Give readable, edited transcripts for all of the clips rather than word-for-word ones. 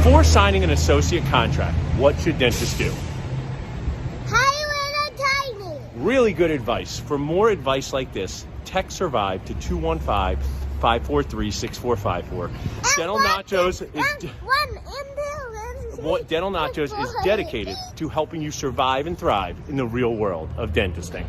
Before signing an associate contract, what should dentists do? Hire a tiny. Really good advice. For more advice like this, text Survive to 215-543-6454. Dental Nachos is dedicated to helping you survive and thrive in the real world of dentisting.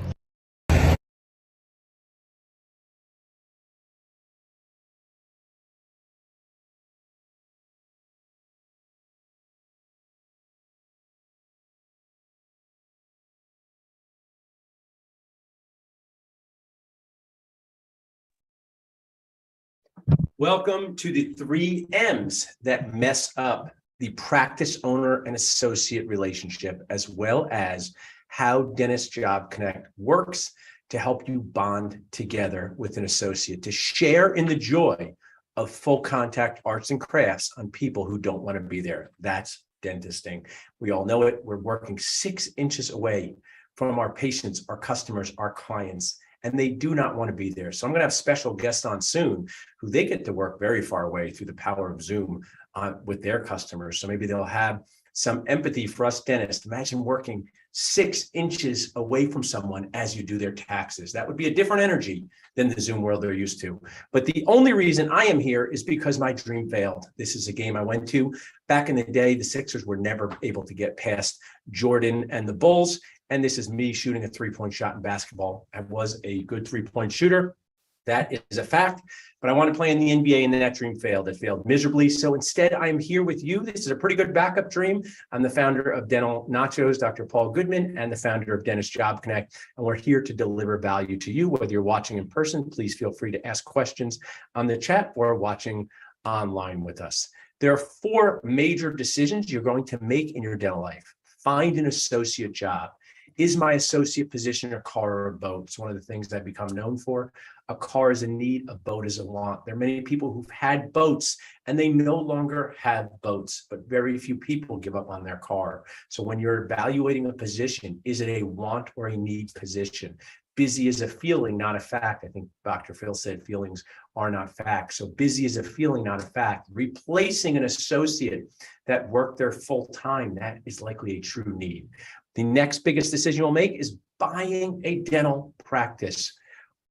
Welcome to the 3 M's that mess up the practice owner and associate relationship, as well as how Dentist Job Connect works to help you bond together with an associate, to share in the joy of full contact arts and crafts on people who don't want to be there. That's dentisting. We all know it. We're working 6 inches away from our patients, our customers, our clients, and they do not want to be there. So I'm going to have special guests on soon who they get to work very far away through the power of Zoom with their customers. So maybe they'll have some empathy for us dentists. Imagine working 6 inches away from someone as you do their taxes. That would be a different energy than the Zoom world they're used to. But the only reason I am here is because my dream failed. This is a game I went to. Back in the day, the Sixers were never able to get past Jordan and the Bulls. And this is me shooting a 3-point shot in basketball. I was a good 3-point shooter. That is a fact. But I want to play in the NBA, and that dream failed. It failed miserably. So instead, I am here with you. This is a pretty good backup dream. I'm the founder of Dental Nachos, Dr. Paul Goodman, and the founder of Dentist Job Connect. And we're here to deliver value to you. Whether you're watching in person, please feel free to ask questions on the chat or watching online with us. There are 4 major decisions you're going to make in your dental life. Find an associate job. Is my associate position a car or a boat? It's one of the things I've become known for. A car is a need, a boat is a want. There are many people who've had boats and they no longer have boats, but very few people give up on their car. So when you're evaluating a position, is it a want or a need position? Busy is a feeling, not a fact. I think Dr. Phil said feelings are not facts. So busy is a feeling, not a fact. Replacing an associate that worked there full time, that is likely a true need. The next biggest decision you'll make is buying a dental practice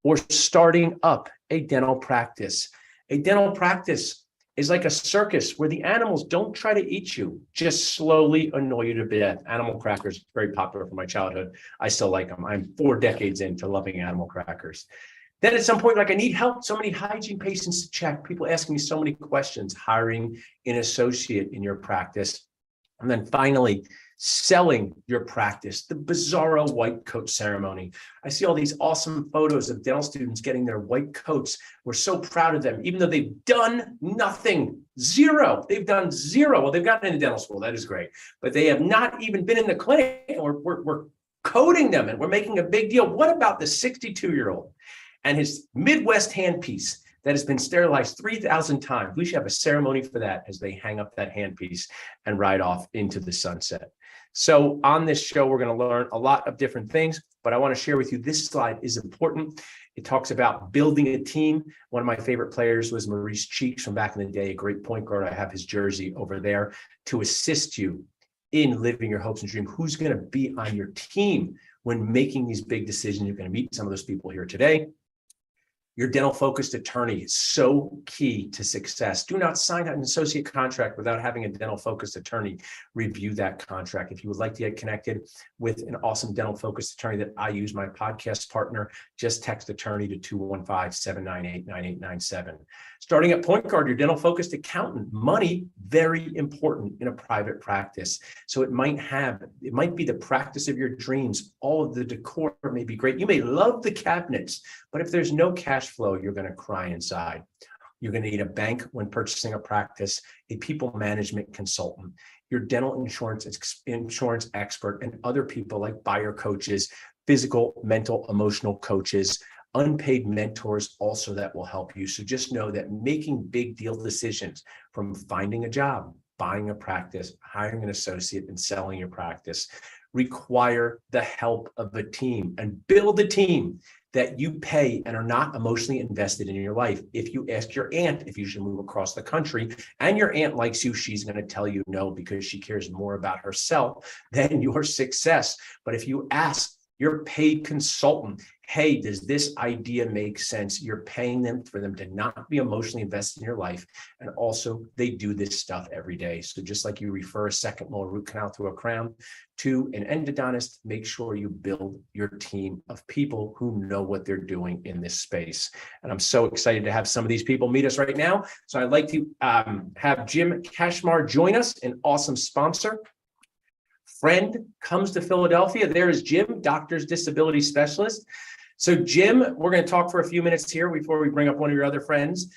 or starting up a dental practice. A dental practice is like a circus where the animals don't try to eat you, just slowly annoy you to death. Animal crackers, very popular from my childhood. I still like them. I'm 4 decades into loving animal crackers. Then at some point, like I need help, so many hygiene patients to check, people asking me so many questions, hiring an associate in your practice. And then finally, selling your practice, the bizarro white coat ceremony. I see all these awesome photos of dental students getting their white coats. We're so proud of them, even though they've done nothing, zero. They've done zero. Well, they've gotten into dental school. That is great. But they have not even been in the clinic. We're coding them and we're making a big deal. What about the 62-year-old and his Midwest handpiece that has been sterilized 3,000 times? We should have a ceremony for that as they hang up that handpiece and ride off into the sunset. So on this show, we're going to learn a lot of different things, but I want to share with you, this slide is important. It talks about building a team. One of my favorite players was Maurice Cheeks from back in the day, a great point guard. I have his jersey over there to assist you in living your hopes and dreams. Who's going to be on your team when making these big decisions? You're going to meet some of those people here today. Your dental-focused attorney is so key to success. Do not sign an associate contract without having a dental-focused attorney review that contract. If you would like to get connected with an awesome dental-focused attorney that I use, my podcast partner, just text attorney to 215-798-9897. Starting at point guard, your dental-focused accountant. Money, very important in a private practice. So it might be the practice of your dreams. All of the decor may be great. You may love the cabinets, but if there's no cash flow, you're going to cry inside. You're going to need a bank when purchasing a practice, a people management consultant, your dental insurance expert, and other people like buyer coaches, physical, mental, emotional coaches, unpaid mentors also that will help you. So just know that making big deal decisions, from finding a job, buying a practice, hiring an associate, and selling your practice, require the help of a team, and build a team that you pay and are not emotionally invested in your life. If you ask your aunt if you should move across the country and your aunt likes you, she's going to tell you no because she cares more about herself than your success. But if you ask your paid consultant, hey, does this idea make sense? You're paying them for them to not be emotionally invested in your life. And also, they do this stuff every day. So just like you refer a second molar root canal through a crown to an endodontist, make sure you build your team of people who know what they're doing in this space. And I'm so excited to have some of these people meet us right now. So I'd like to have Jim Kashmar join us, an awesome sponsor. Friend comes to Philadelphia. There is Jim, doctor's disability specialist. So Jim, we're going to talk for a few minutes here before we bring up one of your other friends.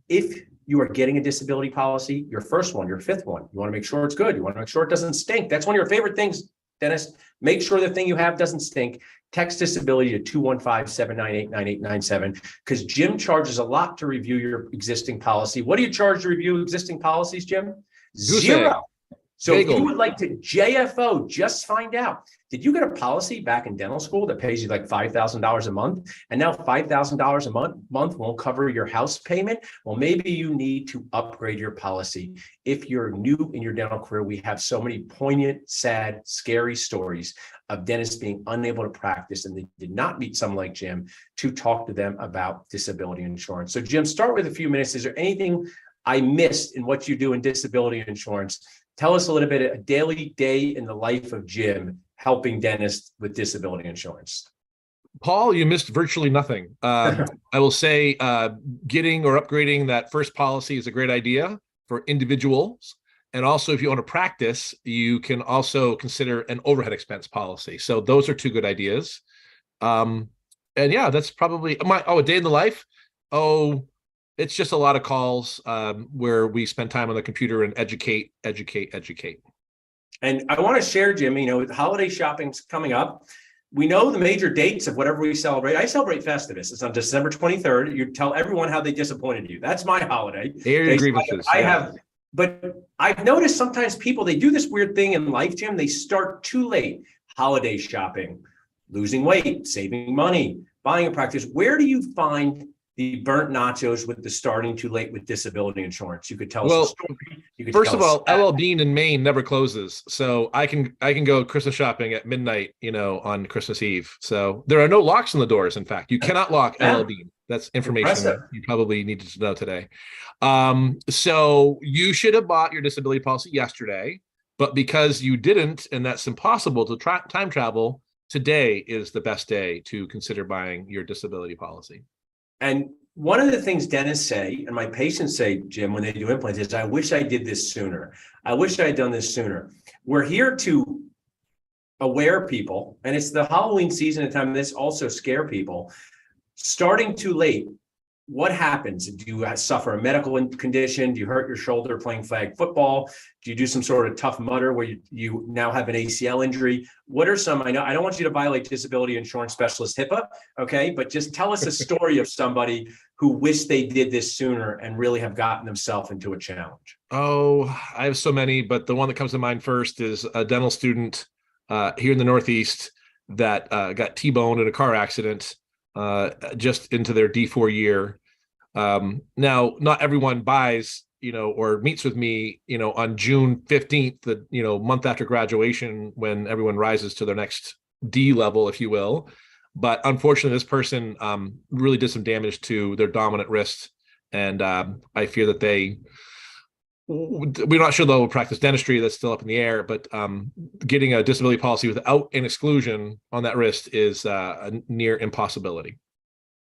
If you are getting a disability policy, your first one, your fifth one, you want to make sure it's good. You want to make sure it doesn't stink. That's one of your favorite things, Dennis. Make sure the thing you have doesn't stink. Text disability to 215-798-9897 because Jim charges a lot to review your existing policy. What do you charge to review existing policies, Jim? Zero. So if you would like to JFO, just find out, did you get a policy back in dental school that pays you like $5,000 a month? And now $5,000 a month won't cover your house payment? Well, maybe you need to upgrade your policy. If you're new in your dental career, we have so many poignant, sad, scary stories of dentists being unable to practice, and they did not meet someone like Jim to talk to them about disability insurance. So Jim, start with a few minutes. Is there anything I missed in what you do in disability insurance? Tell us a little bit, a daily day in the life of Jim helping dentists with disability insurance. Paul, you missed virtually nothing. I will say getting or upgrading that first policy is a great idea for individuals. And also, if you want to practice, you can also consider an overhead expense policy. So those are two good ideas. And yeah, that's probably a day in the life. It's just a lot of calls where we spend time on the computer and educate. And I want to share, Jim, with holiday shopping's coming up. We know the major dates of whatever we celebrate. I celebrate Festivus. It's on December 23rd. You tell everyone how they disappointed you. That's my holiday. But I've noticed sometimes people, they do this weird thing in life, Jim. They start too late. Holiday shopping, losing weight, saving money, buying a practice. Where do you find the burnt nachos with the starting too late with disability insurance? You could tell us a story. First of all, LL Bean in Maine never closes, so I can go Christmas shopping at midnight, on Christmas Eve. So there are no locks on the doors. In fact, you cannot lock LL Bean. That's information you probably needed to know today. So you should have bought your disability policy yesterday, but because you didn't, and that's impossible to time travel, today is the best day to consider buying your disability policy. And one of the things dentists say, and my patients say, Jim, when they do implants, is I wish I did this sooner. I wish I had done this sooner. We're here to aware people, and it's the Halloween season at time. This also scare people. Starting too late, what happens? Do you suffer a medical condition? Do you hurt your shoulder playing flag football? Do you do some sort of tough mutter where you now have an ACL injury? What are some, I know I don't want you to violate disability insurance specialist HIPAA, okay? But just tell us a story of somebody who wished they did this sooner and really have gotten themselves into a challenge. Oh, I have so many, but the one that comes to mind first is a dental student here in the Northeast that got T-boned in a car accident just into their D4 year. Now, not everyone buys, or meets with me, on June 15th, the, month after graduation, when everyone rises to their next D level, if you will. But unfortunately, this person really did some damage to their dominant wrist. And I fear that we're not sure they'll practice dentistry. That's still up in the air, but getting a disability policy without an exclusion on that wrist is a near impossibility.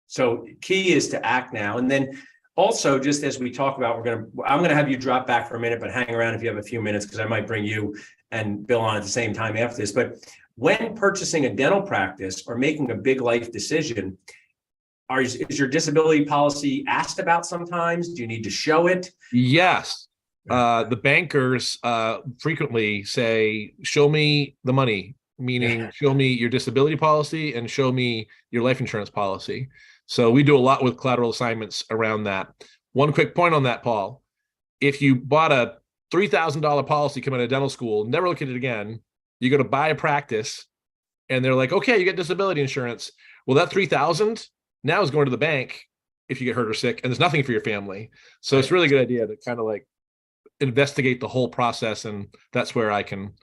So key is to act now. And then also, just as we talk about, I'm going to have you drop back for a minute, but hang around if you have a few minutes, because I might bring you and Bill on at the same time after this. But when purchasing a dental practice or making a big life decision, is your disability policy asked about sometimes? Do you need to show it? Yes. The bankers frequently say, show me the money, meaning show me your disability policy and show me your life insurance policy. So we do a lot with collateral assignments around that. One quick point on that, Paul. If you bought a $3,000 policy coming out of dental school, never look at it again, You go to buy a practice and they're like, okay, you get disability insurance. Well, that $3,000 now is going to the bank if you get hurt or sick, and there's nothing for your family. So it's a really good idea to kind of like investigate the whole process. And that's where I can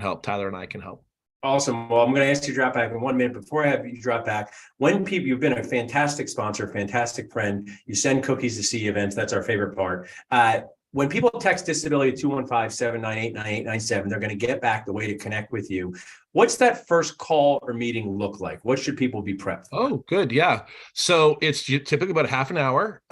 help. Tyler and I can help. Awesome. Well, I'm going to ask you to drop back in 1 minute. Before I have you drop back, you've been a fantastic sponsor, fantastic friend. You send cookies to CE events. That's our favorite part. When people text disability at 215-798-9897, they're going to get back the way to connect with you. What's that first call or meeting look like? What should people be prepped for? Oh, good. Yeah. So it's typically about half an hour.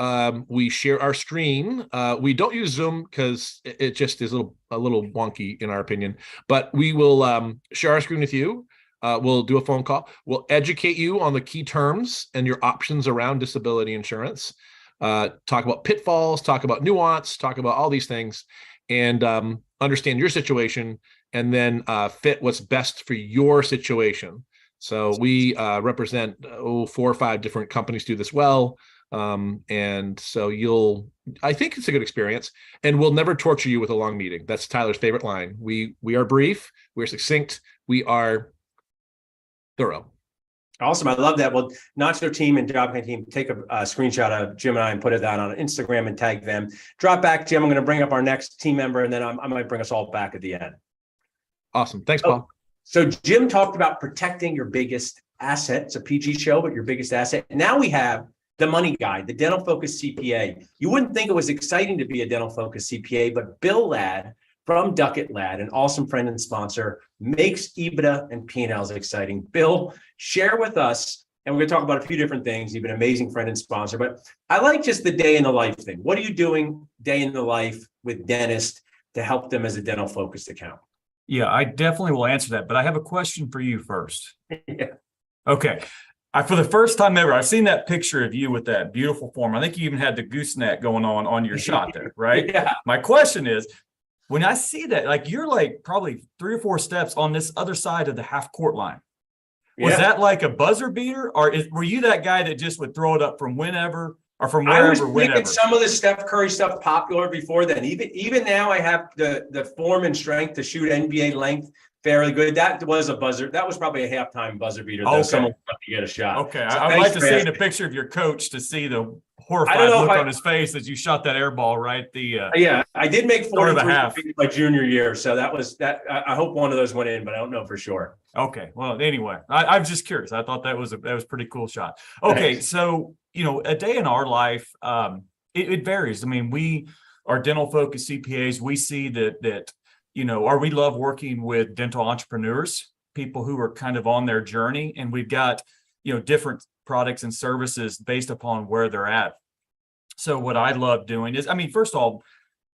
We share our screen. We don't use Zoom because it just is a little wonky in our opinion, but we will share our screen with you. We'll do a phone call. We'll educate you on the key terms and your options around disability insurance. Talk about pitfalls, talk about nuance, talk about all these things, and understand your situation, and then fit what's best for your situation. So we represent 4 or 5 different companies do this well. And so I think it's a good experience, and we'll never torture you with a long meeting. That's Tyler's favorite line. We are brief, we're succinct, we are thorough. Awesome. I love that. Well, Nacho team and Job Connect team, take a screenshot of Jim and I and put it down on Instagram and tag them. Drop back, Jim. I'm going to bring up our next team member, and then I might bring us all back at the end. Awesome. Thanks, Paul. So Jim talked about protecting your biggest asset. It's a PG show, but your biggest asset. Now we have the money guy, the dental focused CPA. You wouldn't think it was exciting to be a dental focused CPA, but Bill Ladd from Duckett Ladd, an awesome friend and sponsor, makes EBITDA and P&Ls exciting. Bill, share with us, and we're going to talk about a few different things. You've been an amazing friend and sponsor, but I like just the day in the life thing. What are you doing day in the life with dentists to help them as a dental focused account? Yeah, I definitely will answer that, but I have a question for you first. Yeah. Okay. For the first time ever, I've seen that picture of you with that beautiful form. I think you even had the gooseneck going on your shot there, right? Yeah. My question is, when I see that, like you're like probably 3 or 4 steps on this other side of the half court line. Was that like a buzzer beater, or were you that guy that just would throw it up from whenever or from wherever? I was whenever? making some of the Steph Curry stuff popular before then. Even now, I have the form and strength to shoot NBA length fairly good. That was a buzzer. That was probably a halftime buzzer beater. Okay. Someone wanted to get a shot. Okay, So I'd like to see asking. the picture of your coach to see the horrified look on his face as you shot that air ball right. Yeah, I did make 43 my junior year, so that was that. I hope one of those went in, but I don't know for sure. Okay, well, anyway, I'm just curious. I thought that was a pretty cool shot. Okay, Thanks. So a day in our life, it varies. I mean, we are dental focused CPAs. We see that or we love working with dental entrepreneurs, people who are kind of on their journey, and we've got different products and services based upon where they're at. So what I love doing is, first of all,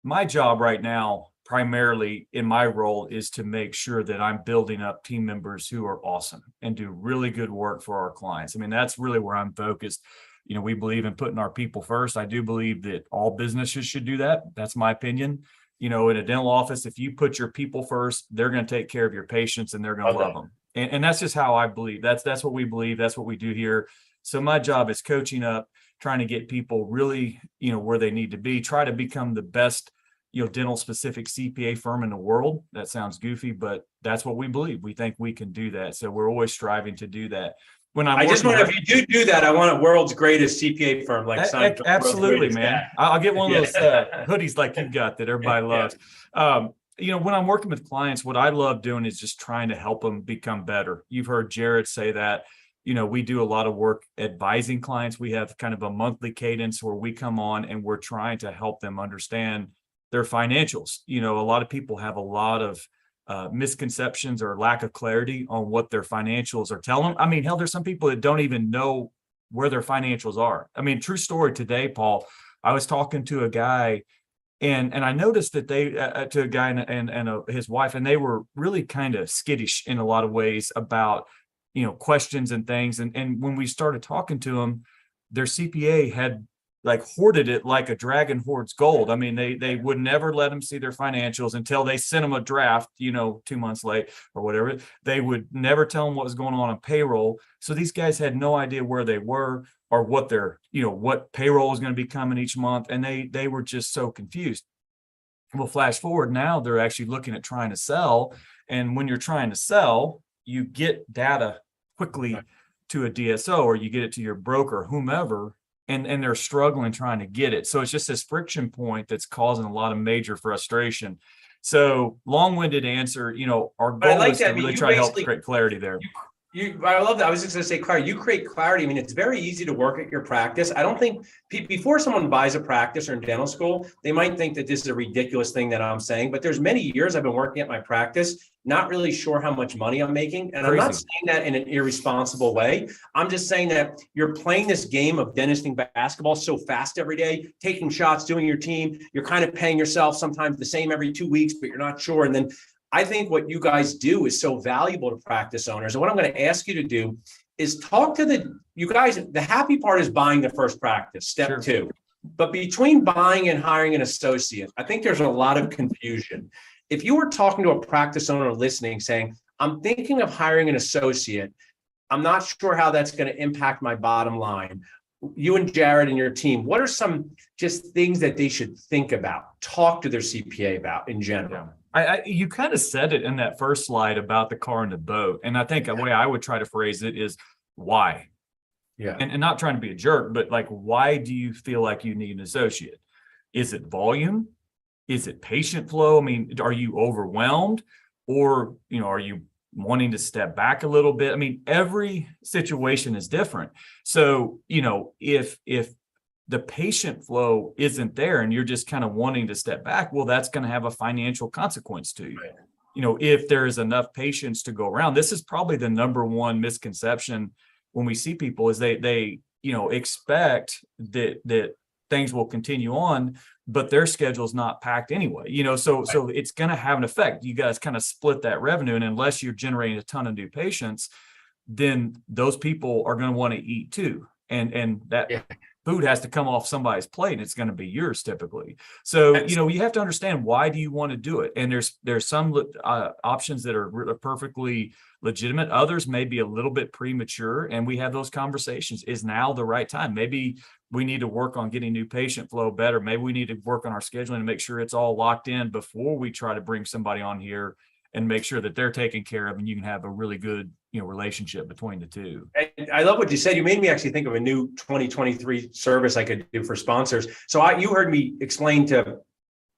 my job right now, primarily in my role, is to make sure that I'm building up team members who are awesome and do really good work for our clients. That's really where I'm focused. We believe in putting our people first. I do believe that all businesses should do that. That's my opinion. In a dental office, if you put your people first, they're going to take care of your patients and they're going to love them. And that's just how I believe. That's what we believe. That's what we do here. So my job is coaching up, trying to get people really, where they need to be, try to become the best, dental specific CPA firm in the world. That sounds goofy, but that's what we believe. We think we can do that. So we're always striving to do that. If you do that, I want a world's greatest CPA firm like Seinfeld. Absolutely, man. I'll get one of those hoodies like you've got that everybody loves. When I'm working with clients, what I love doing is just trying to help them become better. You've heard Jared say that. We do a lot of work advising clients. We have kind of a monthly cadence where we come on and we're trying to help them understand their financials. A lot of people have a lot of misconceptions or lack of clarity on what their financials are telling them. Hell, there's some people that don't even know where their financials are. True story today, Paul. I was talking to a guy, and I noticed that they to a guy and his wife, and they were really kind of skittish in a lot of ways about questions and things. And when we started talking to them, their CPA had like hoarded it like a dragon hoards gold. They would never let them see their financials until they sent them a draft, 2 months late or whatever. They would never tell them what was going on payroll. So these guys had no idea where they were or what their, what payroll was going to be coming each month. And they were just so confused. Well, flash forward now, they're actually looking at trying to sell. And when you're trying to sell, you get data quickly to a DSO, or you get it to your broker, whomever, and they're struggling trying to get it. So it's just this friction point that's causing a lot of major frustration. So long-winded answer, our But I goal like is that. to I mean, really you try to help basically- create clarity there. I love that. I was just going to say, clarity. You create clarity. I mean, it's very easy to work at your practice. I don't think before someone buys a practice or in dental school, they might think that this is a ridiculous thing that I'm saying. But there's many years I've been working at my practice, not really sure how much money I'm making. And I'm not saying that in an irresponsible way. I'm just saying that you're playing this game of dentisting basketball so fast every day, taking shots, doing your team. You're kind of paying yourself sometimes the same every 2 weeks, but you're not sure. And then I think what you guys do is so valuable to practice owners. And what I'm going to ask you to do is talk to you guys. The happy part is buying the first practice, step 2. But between buying and hiring an associate, I think there's a lot of confusion. If you were talking to a practice owner listening, saying, I'm thinking of hiring an associate, I'm not sure how that's going to impact my bottom line. You and Jared and your team, what are some just things that they should think about, talk to their CPA about in general? You kind of said it in that first slide about the car and the boat. And I think the way I would try to phrase it is why? Yeah. And not trying to be a jerk, but like, why do you feel like you need an associate? Is it volume? Is it patient flow? I mean, are you overwhelmed, or, are you wanting to step back a little bit? I mean, every situation is different. So, if the patient flow isn't there and you're just kind of wanting to step back, well, that's going to have a financial consequence to you. Right. If there is enough patients to go around, this is probably the number one misconception when we see people is they expect that things will continue on, but their schedule is not packed anyway, so it's going to have an effect. You guys kind of split that revenue. And unless you're generating a ton of new patients, then those people are going to want to eat too. And that food has to come off somebody's plate, and it's going to be yours typically. So, you have to understand, why do you want to do it? And there's some options that are perfectly legitimate. Others may be a little bit premature, and we have those conversations. Is now the right time? Maybe we need to work on getting new patient flow better. Maybe we need to work on our scheduling and make sure it's all locked in before we try to bring somebody on here, and make sure that they're taken care of, and you can have a really good relationship between the two. And I love what you said. You made me actually think of a new 2023 service I could do for sponsors. So you heard me explain to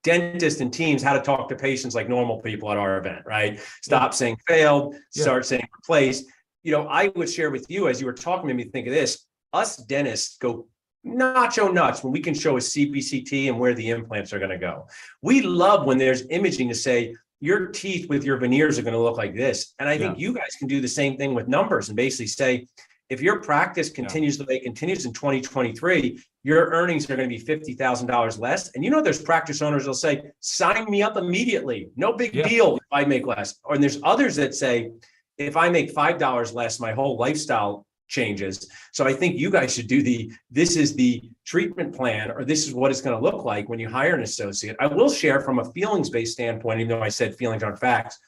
dentists and teams how to talk to patients like normal people at our event, right? Stop saying failed, start saying replaced. I would share with you, as you were talking, made me think of this. Us dentists go nacho nuts when we can show a CBCT and where the implants are going to go. We love when there's imaging to say, your teeth with your veneers are going to look like this. And I think you guys can do the same thing with numbers and basically say, if your practice continues the way it continues in 2023, your earnings are going to be $50,000 less. And there's practice owners that'll say, sign me up immediately. No big deal if I make less. And there's others that say, if I make $5 less, my whole lifestyle changes. So I think you guys should do this is the treatment plan, or this is what it's going to look like when you hire an associate. I will share from a feelings-based standpoint, even though I said feelings aren't facts.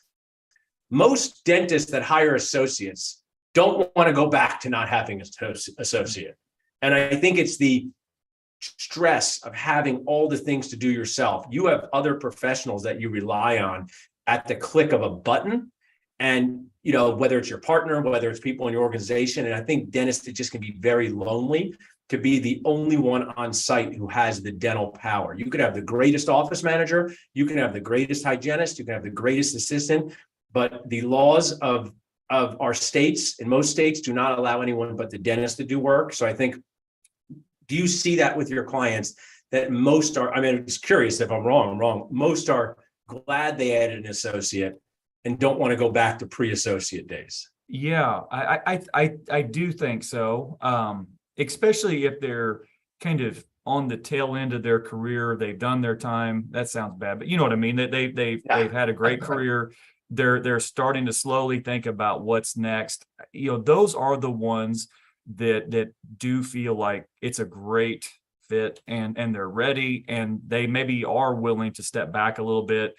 Most dentists that hire associates don't want to go back to not having an associate. And I think it's the stress of having all the things to do yourself. You have other professionals that you rely on at the click of a button. And, whether it's your partner, whether it's people in your organization. And I think dentists, it just can be very lonely to be the only one on site who has the dental power. You could have the greatest office manager, you can have the greatest hygienist, you can have the greatest assistant, but the laws of our states, in most states, do not allow anyone but the dentist to do work. So I think, do you see that with your clients, that most are, I'm just curious if I'm wrong, most are glad they added an associate and don't want to go back to pre-associate days? Yeah, I do think so. Especially if they're kind of on the tail end of their career, they've done their time. That sounds bad, but you know what I mean. They've had a great career. They're starting to slowly think about what's next. Those are the ones that do feel like it's a great fit, and they're ready, and they maybe are willing to step back a little bit,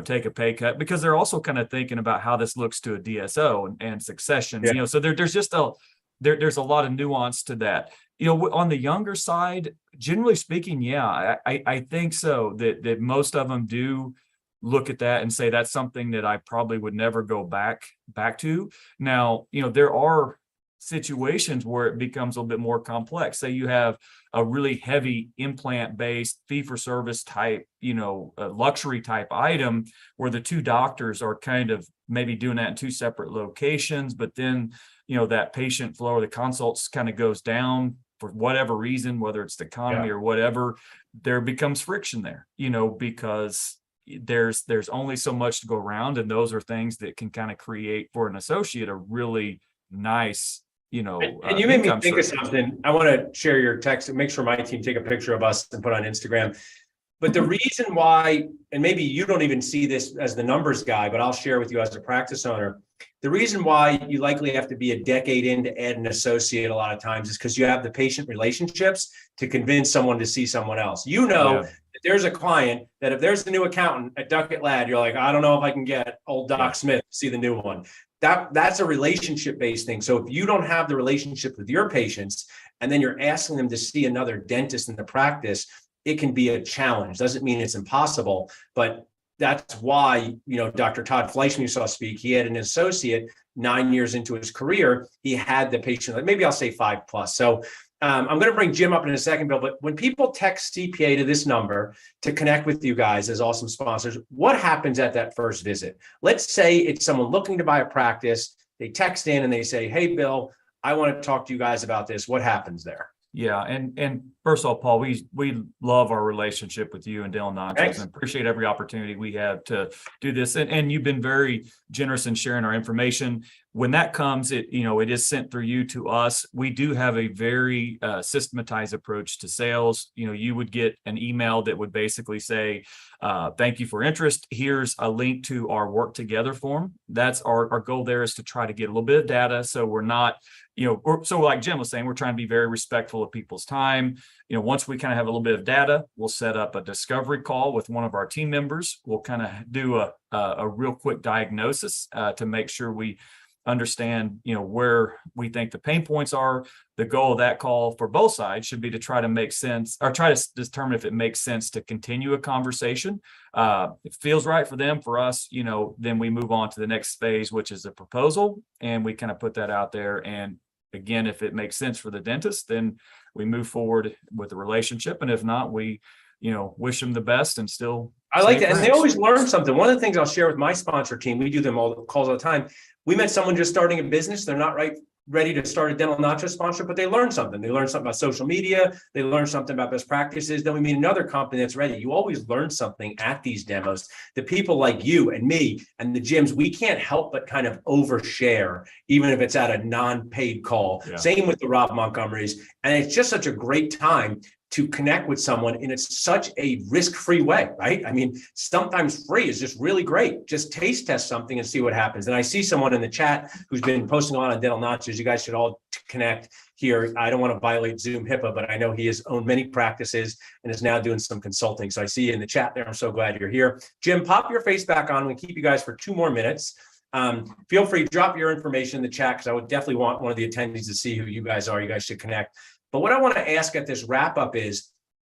take a pay cut, because they're also kind of thinking about how this looks to a DSO and succession. So there's just there's a lot of nuance to that. On the younger side, generally speaking, I think so that most of them do look at that and say that's something that I probably would never go back to. Now, there are situations where it becomes a little bit more complex. Say you have a really heavy implant-based fee-for-service type, luxury type item where the two doctors are kind of maybe doing that in two separate locations, but then, that patient flow or the consults kind of goes down for whatever reason, whether it's the economy or whatever, there becomes friction there, because there's only so much to go around. And those are things that can kind of create for an associate a really nice, and you made me think of something. I want to share your text and make sure my team take a picture of us and put on Instagram. But the reason why, and maybe you don't even see this as the numbers guy, but I'll share with you as a practice owner, the reason why you likely have to be a decade in to add an associate a lot of times is because you have the patient relationships to convince someone to see someone else. That there's a client that if there's the new accountant at Duckett Ladd, you're like, I don't know if I can get old Doc Smith to see the new one. That's a relationship-based thing. So if you don't have the relationship with your patients and then you're asking them to see another dentist in the practice, it can be a challenge. Doesn't mean it's impossible, but that's why, Dr. Todd Fleischman you saw speak, he had an associate 9 years into his career. He had the patient, maybe I'll say 5+. So I'm going to bring Jim up in a second, Bill, but when people text CPA to this number to connect with you guys as awesome sponsors, what happens at that first visit? Let's say it's someone looking to buy a practice. They text in and they say, hey, Bill, I want to talk to you guys about this. What happens there? Yeah. And first of all, Paul, we love our relationship with you and Dental Nachos and appreciate every opportunity we have to do this. And you've been very generous in sharing our information. When that comes, it is sent through you to us. We do have a very systematized approach to sales. You would get an email that would basically say, thank you for interest. Here's a link to our work together form. That's our goal there is to try to get a little bit of data. So we're not, so like Jim was saying, we're trying to be very respectful of people's time. Once we kind of have a little bit of data, we'll set up a discovery call with one of our team members. We'll kind of do a real quick diagnosis to make sure we understand, where we think the pain points are. The goal of that call for both sides should be to try to make sense or try to determine if it makes sense to continue a conversation. It feels right for them, for us, then we move on to the next phase, which is a proposal. And we kind of put that out there. And again, if it makes sense for the dentist, then we move forward with the relationship. And if not, we, wish them the best and still. I like that. And they always learn something. One of the things I'll share with my sponsor team, we do them all calls all the time. We met someone just starting a business. They're not ready to start a dental nacho sponsor, but they learned something. They learned something about social media. They learned something about best practices. Then we meet another company that's ready. You always learn something at these demos. The people like you and me and the gyms, we can't help but kind of overshare, even if it's at a non-paid call. Yeah. Same with the Rob Montgomerys. And it's just such a great time to connect with someone, and it's such a risk-free way, right? I mean, sometimes free is just really great. Just taste test something and see what happens. And I see someone in the chat who's been posting a lot on Dental Nachos. You guys should all connect here. I don't want to violate Zoom HIPAA, but I know he has owned many practices and is now doing some consulting. So I see you in the chat there. I'm so glad you're here. Jim, pop your face back on. We keep you guys for 2 more minutes. Feel free to drop your information in the chat because I would definitely want one of the attendees to see who you guys are. You guys should connect. But what I want to ask at this wrap up is,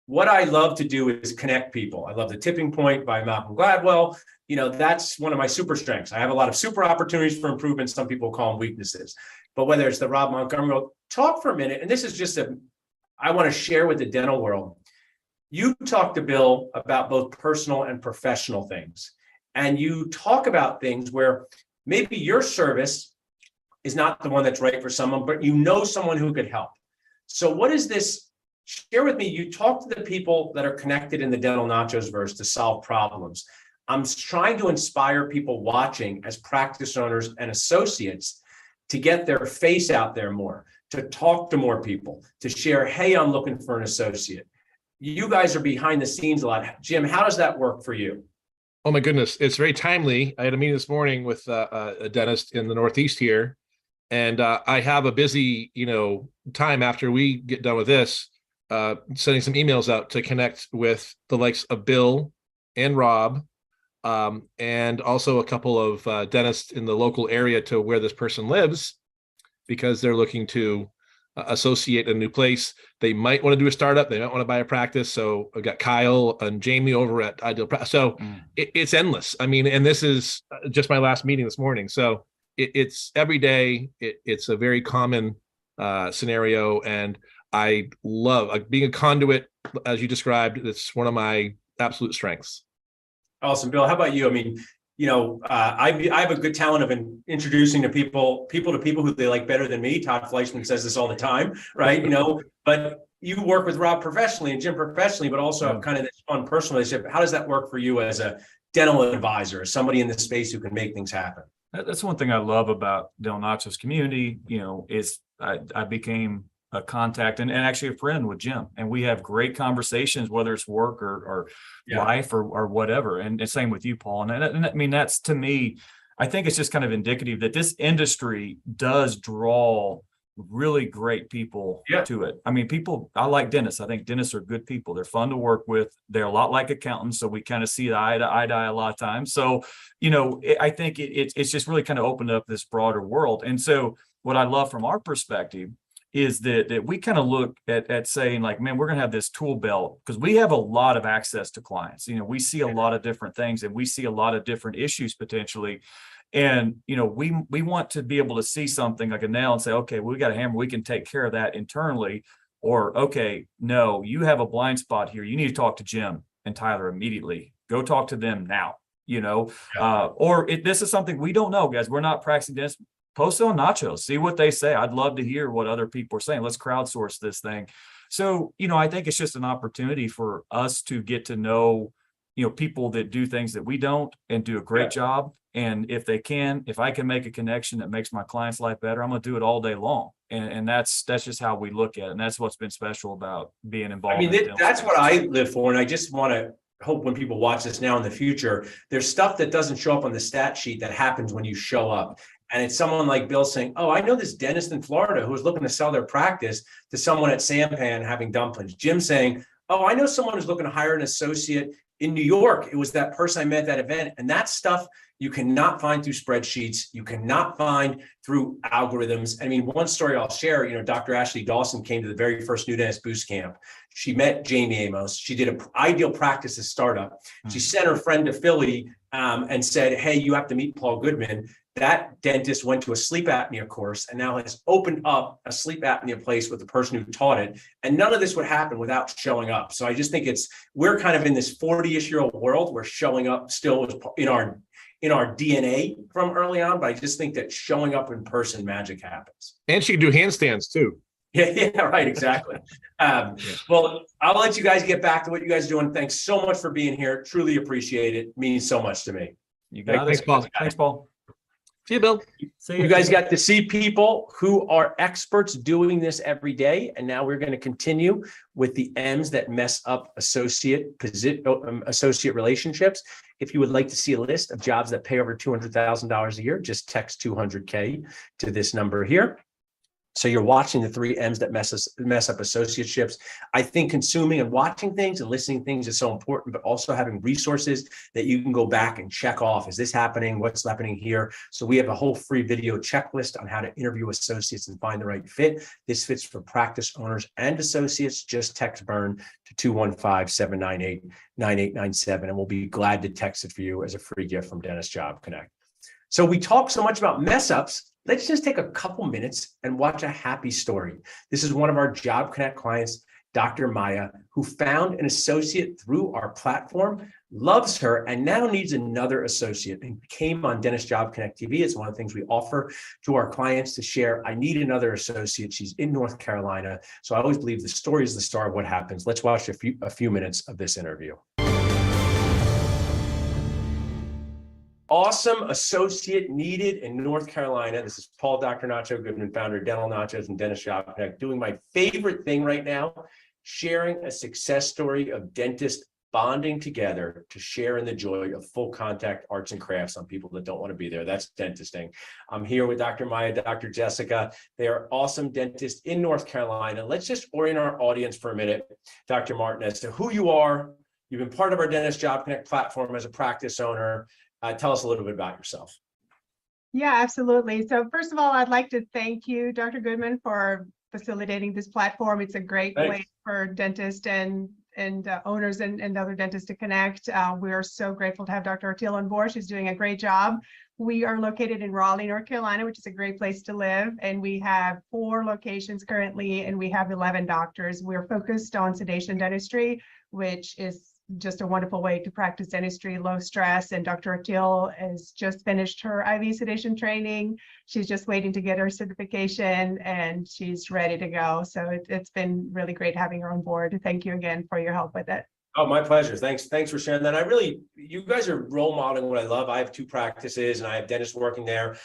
what I love to do is connect people. I love The Tipping Point by Malcolm Gladwell. That's one of my super strengths. I have a lot of super opportunities for improvement. Some people call them weaknesses. But whether it's the Rob Montgomery, talk for a minute. And this is just I want to share with the dental world. You talk to Bill about both personal and professional things. And you talk about things where maybe your service is not the one that's right for someone, but someone who could help. So what is this? Share with me. You talk to the people that are connected in the Dental Nachos verse to solve problems. I'm trying to inspire people watching as practice owners and associates to get their face out there more, to talk to more people, to share, hey, I'm looking for an associate. You guys are behind the scenes a lot. Jim, how does that work for you? Oh my goodness, it's very timely. I had a meeting this morning with a dentist in the Northeast here. And I have a busy, time after we get done with this, sending some emails out to connect with the likes of Bill and Rob, and also a couple of dentists in the local area to where this person lives, because they're looking to associate in a new place. They might want to do a startup. They might want to buy a practice. So I've got Kyle and Jamie over at Ideal Practice. So it's endless. I mean, and this is just my last meeting this morning. So it's every day. It's a very common scenario. And I love being a conduit, as you described. It's one of my absolute strengths. Awesome. Bill, how about you? I mean, I have a good talent of introducing to people who they like better than me. Todd Fleischman says this all the time, right? But you work with Rob professionally and Jim professionally, but also have kind of this fun personal relationship. How does that work for you as a dental advisor, as somebody in this space who can make things happen? That's one thing I love about Del Nacho's community, is I became a contact and actually a friend with Jim, and we have great conversations, whether it's work or life or whatever. And same with you, Paul. And I mean, that's, to me, I think it's just kind of indicative that this industry does draw really great people to it. I mean, I like dentists. I think dentists are good people. They're fun to work with. They're a lot like accountants. So we kind of see eye to eye a lot of times. So, I think it's just really kind of opened up this broader world. And so what I love from our perspective is that we kind of look at saying, like, man, we're going to have this tool belt because we have a lot of access to clients. We see a lot of different things, and we see a lot of different issues potentially. And, we want to be able to see something like a nail and say, okay, we got a hammer, we can take care of that internally. Or, okay, no, you have a blind spot here. You need to talk to Jim and Tyler immediately. Go talk to them now, this is something we don't know, guys. We're not practicing dentists. Post it on Nacho, see what they say. I'd love to hear what other people are saying. Let's crowdsource this thing. So, I think it's just an opportunity for us to get to know, people that do things that we don't and do a great job. And if I can make a connection that makes my client's life better, I'm going to do it all day long. And that's just how we look at it. And that's what's been special about being involved. I mean, that's what I live for. And I just want to hope when people watch this now in the future, there's stuff that doesn't show up on the stat sheet that happens when you show up. And it's someone like Bill saying, oh, I know this dentist in Florida who was looking to sell their practice to someone at Sampan having dumplings. Jim saying, oh, I know someone who's looking to hire an associate in New York. It was that person I met at that event. And that stuff you cannot find through spreadsheets. You cannot find through algorithms. I mean, one story I'll share, Dr. Ashley Dawson came to the very first New Dentist Boost Camp. She met Jamie Amos. She did an Ideal Practices startup. She sent her friend to Philly and said, hey, you have to meet Paul Goodman. That dentist went to a sleep apnea course and now has opened up a sleep apnea place with the person who taught it. And none of this would happen without showing up. So I just think we're kind of in this 40-ish-year-old world where showing up still is in our DNA from early on. But I just think that showing up in person, magic happens. And she can do handstands too. Yeah, right, exactly. Well, I'll let you guys get back to what you guys are doing. Thanks so much for being here. Truly appreciate it. It means so much to me. You got it. Thanks, Paul. Thanks, Paul. See you, Bill. You guys got to see people who are experts doing this every day. And now we're going to continue with the M's that mess up associate relationships. If you would like to see a list of jobs that pay over $200,000 a year, just text 200K to this number here. So you're watching the 3 M's that mess up associateships. I think consuming and watching things and listening to things is so important, but also having resources that you can go back and check off. Is this happening? What's happening here? So we have a whole free video checklist on how to interview associates and find the right fit. This fits for practice owners and associates. Just text BURN to 215-798-9897, and we'll be glad to text it for you as a free gift from Dentist Job Connect. So we talk so much about mess ups. Let's just take a couple minutes and watch a happy story. This is one of our Job Connect clients, Dr. Maya, who found an associate through our platform, loves her, and now needs another associate, and came on Dentist Job Connect TV. It's one of the things we offer to our clients to share. I need another associate. She's in North Carolina. So I always believe the story is the star of what happens. Let's watch a few minutes of this interview. Awesome associate needed in North Carolina. This is Paul, Dr. Nacho Goodman, founder of Dental Nachos and Dentist Job Connect, doing my favorite thing right now, sharing a success story of dentists bonding together to share in the joy of full contact arts and crafts on people that don't want to be there. That's dentisting. I'm here with Dr. Maya, Dr. Jessica. They are awesome dentists in North Carolina. Let's just orient our audience for a minute, Dr. Martin, as to who you are. You've been part of our Dentist Job Connect platform as a practice owner. Tell us a little bit about yourself. Yeah, absolutely. So first of all, I'd like to thank you, Dr. Goodman, for facilitating this platform. It's a great Thanks. way for dentists and owners and other dentists to connect. We are so grateful to have Dr. Ortiz on board. She's doing a great job. We are located in Raleigh, North Carolina, which is a great place to live. And we have 4 locations currently, and we have 11 doctors. We're focused on sedation dentistry, which is just a wonderful way to practice dentistry, low stress. And Dr. Ortiz has just finished her IV sedation training. She's just waiting to get her certification, and she's ready to go. So it's been really great having her on board. Thank you again for your help with it. Oh, my pleasure. Thanks for sharing that. You guys are role modeling what I love. I have 2 practices and I have dentists working there.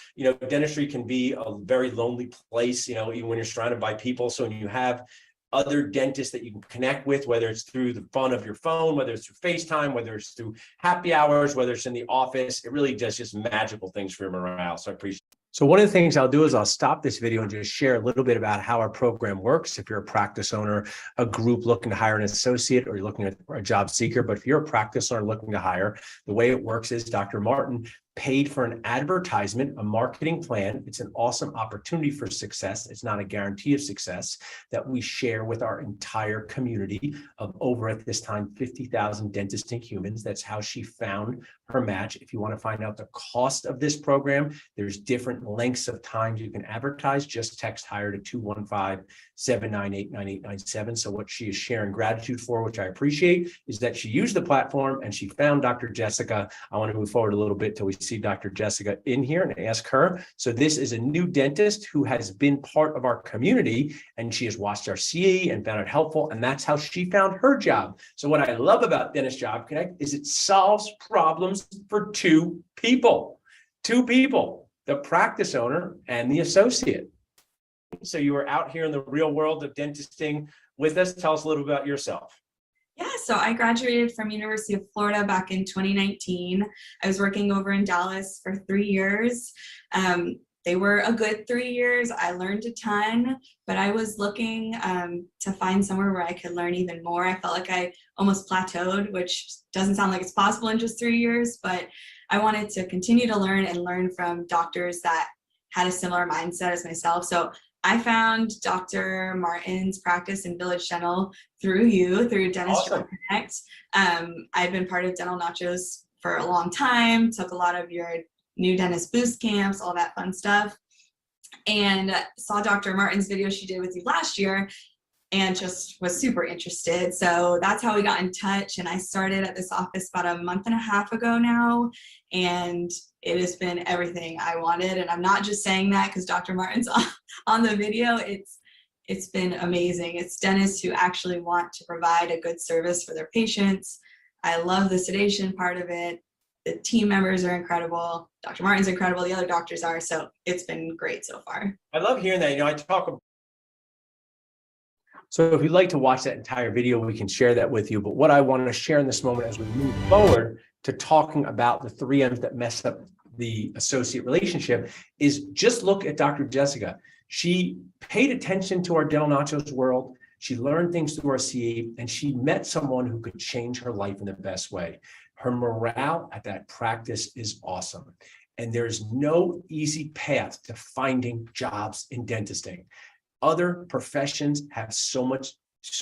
Dentistry can be a very lonely place, even when you're surrounded by people. So when you have other dentists that you can connect with, whether it's through the fun of your phone, whether it's through FaceTime, whether it's through happy hours, whether it's in the office, it really does just magical things for your morale. So I appreciate it. So one of the things I'll do is I'll stop this video and just share a little bit about how our program works. If you're a practice owner, a group looking to hire an associate, or you're looking at a job seeker, but if you're a practice owner looking to hire, the way it works is Dr. Martin paid for an advertisement, a marketing plan. It's an awesome opportunity for success. It's not a guarantee of success that we share with our entire community of over at this time, 50,000 dentists and humans. That's how she found her match. If you want to find out the cost of this program, there's different lengths of times you can advertise. Just text hire to 215-798-9897. So what she is sharing gratitude for, which I appreciate, is that she used the platform and she found Dr. Jessica. I want to move forward a little bit till we see Dr. Jessica in here and ask her. So this is a new dentist who has been part of our community, and she has watched our CE and found it helpful. And that's how she found her job. So what I love about Dentist Job Connect is it solves problems for 2 people, the practice owner and the associate. So you are out here in the real world of dentisting with us. Tell us a little about yourself. Yeah, so I graduated from University of Florida back in 2019. I was working over in Dallas for 3 years. They were a good 3 years. I learned a ton, but I was looking to find somewhere where I could learn even more. I felt like I almost plateaued, which doesn't sound like it's possible in just 3 years, but I wanted to continue to learn from doctors that had a similar mindset as myself. So I found Dr. Martin's practice in Village Dental through Dentist Job Connect. I've been part of Dental Nachos for a long time, took a lot of your new dentist boost camps, all that fun stuff, and saw Dr. Martin's video she did with you last year and just was super interested. So that's how we got in touch. And I started at this office about a month and a half ago now, and it has been everything I wanted. And I'm not just saying that because Dr. Martin's on the video. It's been amazing. It's dentists who actually want to provide a good service for their patients. I love the sedation part of it. The team members are incredible. Dr. Martin's incredible. The other doctors are. So it's been great so far. I love hearing that. I talk. So if you'd like to watch that entire video, we can share that with you. But what I want to share in this moment as we move forward to talking about the 3 M's that mess up the associate relationship is just look at Dr. Jessica. She paid attention to our Dental Nachos world. She learned things through our CE, and she met someone who could change her life in the best way. Her morale at that practice is awesome. And there's no easy path to finding jobs in dentisting. Other professions have so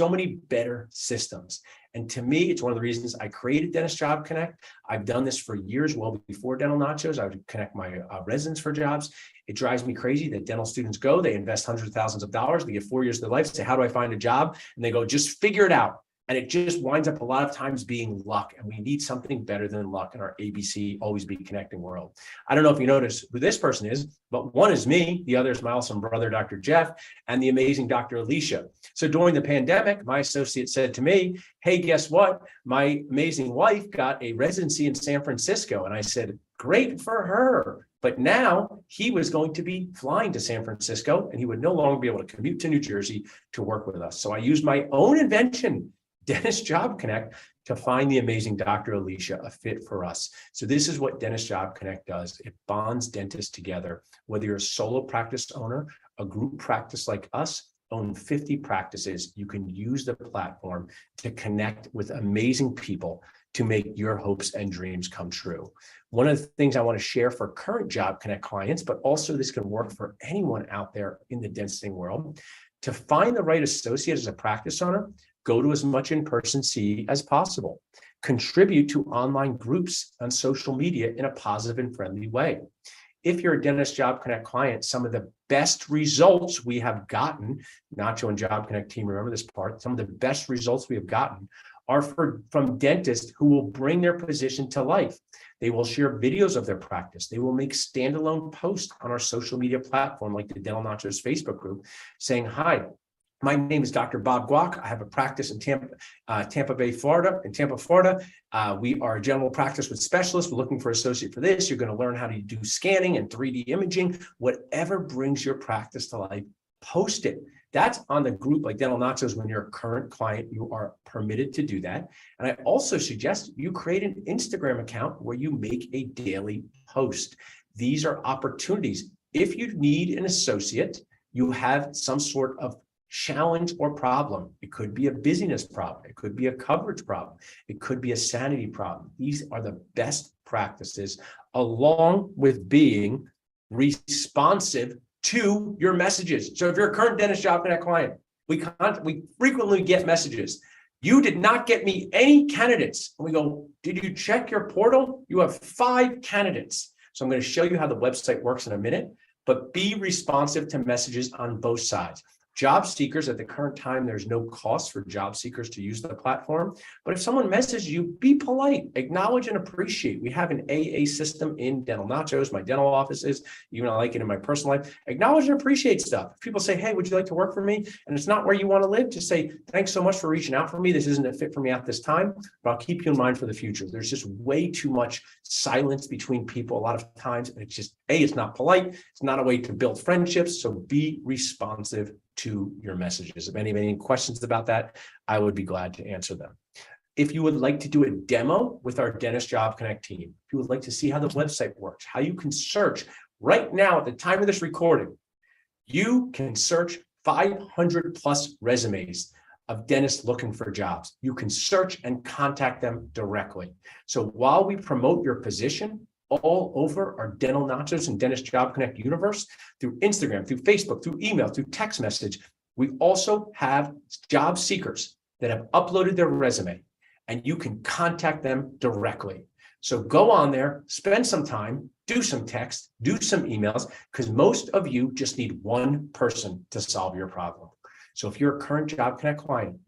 many better systems. And to me, it's one of the reasons I created Dentist Job Connect. I've done this for years, well before Dental Nachos. I would connect my residents for jobs. It drives me crazy that dental students go, they invest hundreds of thousands of dollars, they get 4 years of their life, say, how do I find a job? And they go, just figure it out. And it just winds up a lot of times being luck. And we need something better than luck in our ABC, always be connecting world. I don't know if you notice who this person is, but one is me. The other is my awesome brother, Dr. Jeff, and the amazing Dr. Alicia. So during the pandemic, my associate said to me, hey, guess what? My amazing wife got a residency in San Francisco. And I said, great for her. But now he was going to be flying to San Francisco and he would no longer be able to commute to New Jersey to work with us. So I used my own invention, Dentist Job Connect, to find the amazing Dr. Alicia a fit for us. So this is what Dentist Job Connect does. It bonds dentists together. Whether you're a solo practice owner, a group practice like us, own 50 practices, you can use the platform to connect with amazing people, to make your hopes and dreams come true. One of the things I want to share for current Job Connect clients, but also this can work for anyone out there in the dentistry world, to find the right associate as a practice owner, go to as much in-person CE as possible. Contribute to online groups on social media in a positive and friendly way. If you're a Dentist Job Connect client, some of the best results we have gotten, Nacho and Job Connect team, remember this part, some of the best results we have gotten are from dentists who will bring their position to life. They will share videos of their practice. They will make standalone posts on our social media platform, like the Dental Nachos Facebook group, saying, hi, my name is Dr. Bob Guac. I have a practice in Tampa Bay, Florida. We are a general practice with specialists. We're looking for an associate for this. You're going to learn how to do scanning and 3D imaging. Whatever brings your practice to life, post it. That's on the group like Dental Nachos. When you're a current client, you are permitted to do that. And I also suggest you create an Instagram account where you make a daily post. These are opportunities. If you need an associate, you have some sort of challenge or problem. It could be a busyness problem. It could be a coverage problem. It could be a sanity problem. These are the best practices, along with being responsive to your messages. So if you're a current Dentist Job Connect client, we frequently get messages. You did not get me any candidates. And we go, did you check your portal? You have 5 candidates. So I'm going to show you how the website works in a minute, but be responsive to messages on both sides. Job seekers, at the current time, there's no cost for job seekers to use the platform. But if someone messages you, be polite, acknowledge and appreciate. We have an AA system in Dental Nachos, my dental offices, even I like it in my personal life. Acknowledge and appreciate stuff. If people say, hey, would you like to work for me? And it's not where you want to live, just say, thanks so much for reaching out for me. This isn't a fit for me at this time, but I'll keep you in mind for the future. There's just way too much silence between people a lot of times. And it's just, it's not polite. It's not a way to build friendships. So be responsive to your messages. If any questions about that, I would be glad to answer them. If you would like to do a demo with our Dentist Job Connect team, if you would like to see how the website works, how you can search right now at the time of this recording, you can search 500 plus resumes of dentists looking for jobs. You can search and contact them directly. So while we promote your position all over our Dental Nachos and Dentist Job Connect universe, through Instagram, through Facebook, through email, through text message, we also have job seekers that have uploaded their resume, and you can contact them directly. So go on there, spend some time, do some text, do some emails, because most of you just need one person to solve your problem. So if you're a current Job Connect client,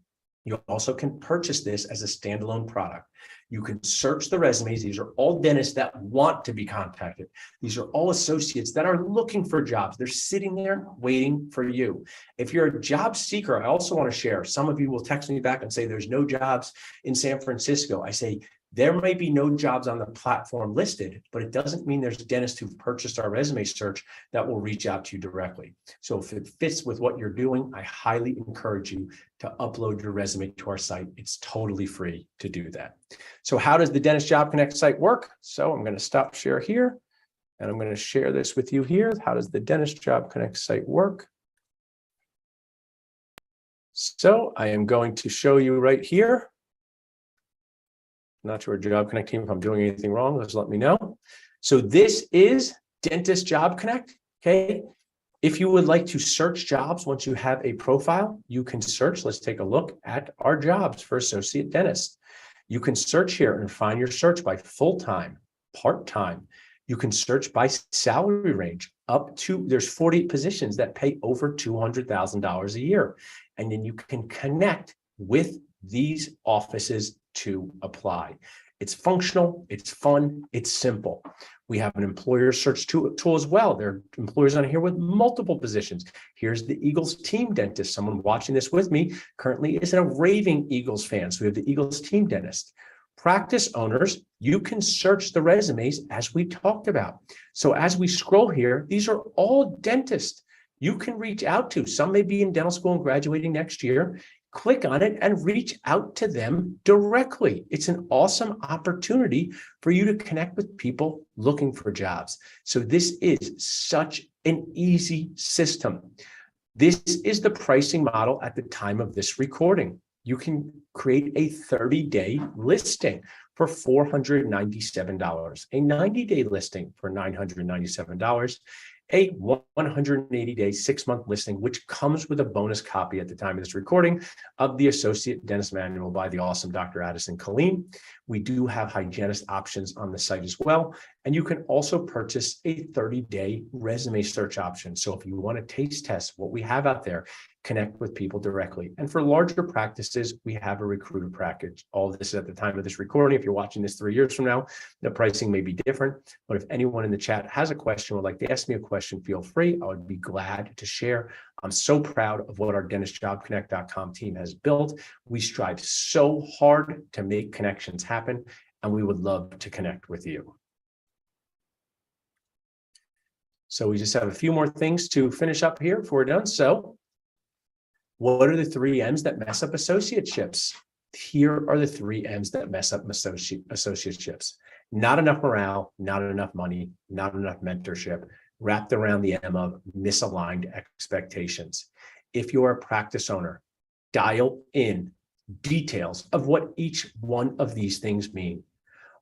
you also can purchase this as a standalone product. You can search the resumes. These are all dentists that want to be contacted. These are all associates that are looking for jobs. They're sitting there waiting for you. If you're a job seeker, I also want to share, some of you will text me back and say, there's no jobs in San Francisco. I say, there might be no jobs on the platform listed, but it doesn't mean there's dentists who've purchased our resume search that will reach out to you directly. So if it fits with what you're doing, I highly encourage you to upload your resume to our site. It's totally free to do that. So how does the Dentist Job Connect site work? So I'm going to stop share here, and I'm going to share this with you here. How does the Dentist Job Connect site work? So I am going to show you right here. Not sure, Job Connect team, if I'm doing anything wrong, just let me know. So this is Dentist Job Connect, okay? If you would like to search jobs once you have a profile, you can search. Let's take a look at our jobs for associate dentists. You can search here and find your search by full-time, part-time. You can search by salary range up to, there's 48 positions that pay over $200,000 a year. And then you can connect with these offices to apply. It's functional, it's fun, it's simple. We have an employer search tool as well. There are employers on here with multiple positions. Here's the Eagles team dentist. Someone watching this with me currently is a raving Eagles fan. So we have the Eagles team dentist. Practice owners, you can search the resumes as we talked about. So as we scroll here, these are all dentists you can reach out to. Some may be in dental school and graduating next year. Click on it and reach out to them directly. It's an awesome opportunity for you to connect with people looking for jobs. So this is such an easy system. This is the pricing model at the time of this recording. You can create a 30-day listing for $497, a 90-day listing for $997, a 180-day 6-month listing, which comes with a bonus copy at the time of this recording of the Associate Dentist Manual by the awesome Dr. Addison Colleen. We do have hygienist options on the site as well. And you can also purchase a 30-day resume search option. So if you want to taste test what we have out there, connect with people directly. And for larger practices, we have a recruiter package. All this is at the time of this recording. If you're watching this 3 years from now, the pricing may be different. But if anyone in the chat has a question or would like to ask me a question, feel free. I would be glad to share. I'm so proud of what our dentistjobconnect.com team has built. We strive so hard to make connections happen, and we would love to connect with you. So we just have a few more things to finish up here before we're done. So what are the 3 M's that mess up associateships? Here are the 3 M's that mess up associateships. Not enough morale, not enough money, not enough mentorship, wrapped around the M of misaligned expectations. If you're a practice owner, dial in details of what each one of these things mean.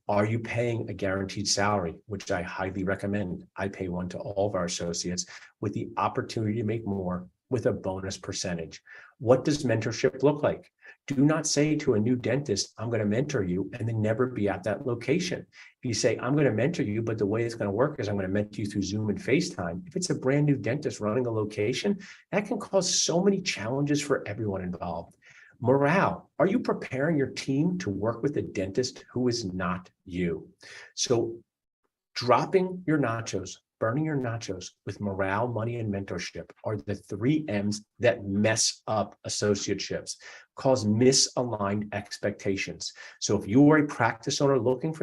Are you paying a guaranteed salary, which I highly recommend? I pay one to all of our associates with the opportunity to make more with a bonus percentage. What does mentorship look like? Do not say to a new dentist, I'm going to mentor you, and then never be at that location. If you say, I'm going to mentor you, but the way it's going to work is I'm going to mentor you through Zoom and FaceTime. If it's a brand new dentist running a location, that can cause so many challenges for everyone involved. Morale. Are you preparing your team to work with a dentist who is not you? So dropping your nachos, burning your nachos with morale, money, and mentorship are the 3 M's that mess up associateships, cause misaligned expectations. So if you are a practice owner looking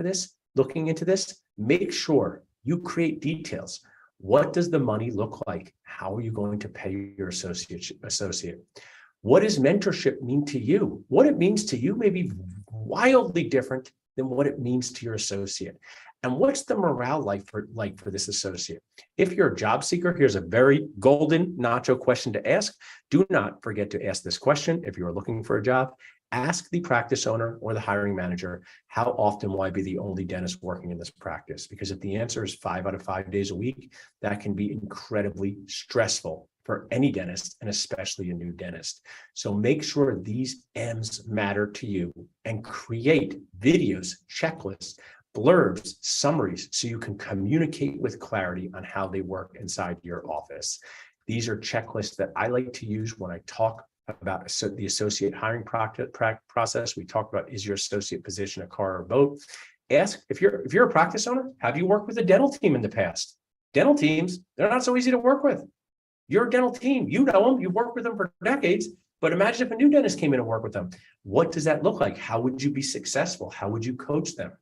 into this, make sure you create details. What does the money look like? How are you going to pay your associate? What does mentorship mean to you? What it means to you may be wildly different than what it means to your associate. And what's the morale like for this associate? If you're a job seeker, here's a very golden nacho question to ask. Do not forget to ask this question if you are looking for a job. Ask the practice owner or the hiring manager, how often will I be the only dentist working in this practice? Because if the answer is 5 out of 5 days a week, that can be incredibly stressful for any dentist, and especially a new dentist. So make sure these M's matter to you and create videos, checklists, blurbs, summaries, so you can communicate with clarity on how they work inside your office. These are checklists that I like to use when I talk about the associate hiring process. We talked about, is your associate position a car or a boat? Ask, if you're a practice owner, have you worked with a dental team in the past? Dental teams, they're not so easy to work with. You're a dental team, you know them, you've worked with them for decades, but imagine if a new dentist came in and worked with them. What does that look like? How would you be successful? How would you coach them?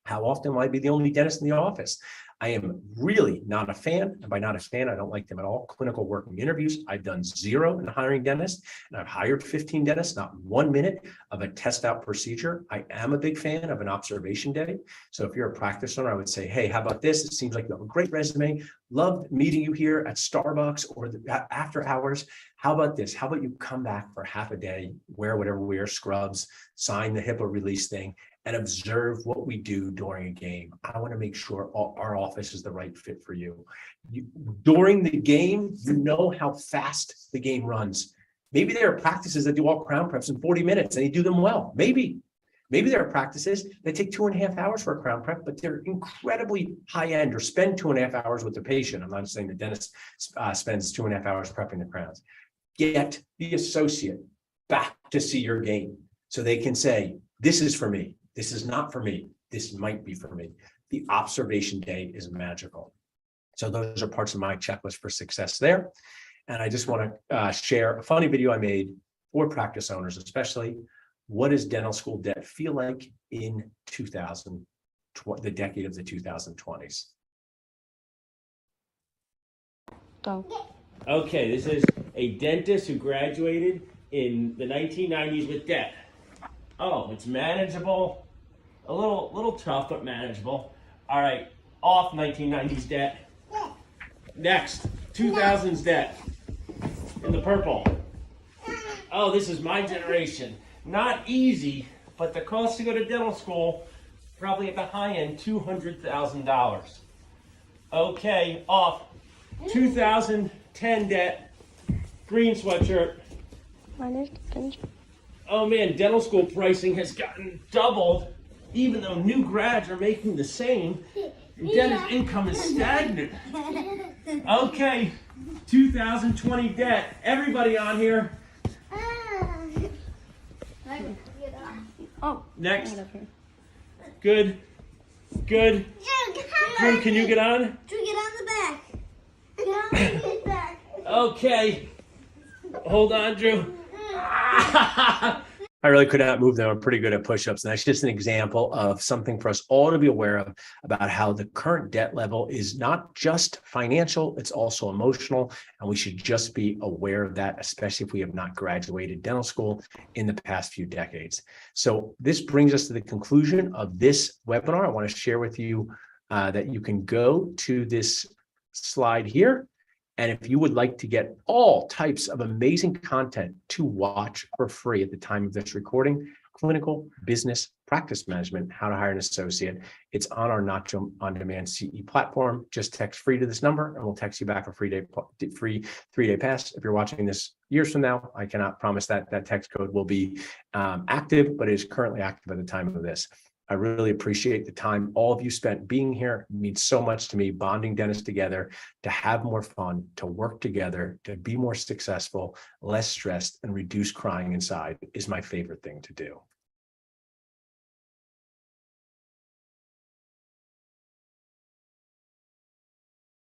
How often will I be the only dentist in the office? I am really not a fan, and by not a fan, I don't like them at all. Clinical working interviews, I've done 0 in hiring dentists, and I've hired 15 dentists, not 1 minute of a test out procedure. I am a big fan of an observation day. So if you're a practice owner, I would say, hey, how about this? It seems like you have a great resume. Loved meeting you here at Starbucks or after hours. How about this? How about you come back for half a day, wear whatever we wear, scrubs, sign the HIPAA release thing, and observe what we do during a game. I want to make sure our office is the right fit for you. During the game, you know how fast the game runs. Maybe there are practices that do all crown preps in 40 minutes and they do them well. Maybe there are practices that take 2.5 hours for a crown prep, but they're incredibly high end, or spend 2.5 hours with the patient. I'm not saying the dentist spends 2.5 hours prepping the crowns. Get the associate back to see your game so they can say, this is for me. This is not for me. This might be for me. The observation day is magical. So those are parts of my checklist for success there. And I just want to share a funny video I made for practice owners, especially. What does dental school debt feel like in the decade of the 2020s? Go. Okay, this is a dentist who graduated in the 1990s with debt. Oh, it's manageable. A little tough, but manageable. All right, off 1990s debt. Next, 2000s debt in the purple. Oh, this is my generation. Not easy, but the cost to go to dental school Probably at the high end, $200,000. Okay, off. 2010 debt, green sweatshirt. Oh man, dental school pricing has gotten doubled, even though new grads are making the same. Dentist income is stagnant. Okay, 2020 debt. Everybody on here. Next. Good. Good. Drew, can you get on? Drew, get on the back. Get on the back. Okay. Hold on, Drew. I really could not move them. I'm pretty good at push-ups. And that's just an example of something for us all to be aware of about how the current debt level is not just financial, it's also emotional. And we should just be aware of that, especially if we have not graduated dental school in the past few decades. So this brings us to the conclusion of this webinar. I want to share with you that you can go to this slide here. And if you would like to get all types of amazing content to watch for free at the time of this recording, clinical business practice management, how to hire an associate, it's on our Nacho On Demand CE platform. Just text free to this number and we'll text you back a free 3-day pass. If you're watching this years from now, I cannot promise that that text code will be active, but it is currently active at the time of this. I really appreciate the time all of you spent being here. It means so much to me, bonding dentists together, to have more fun, to work together, to be more successful, less stressed, and reduce crying inside is my favorite thing to do.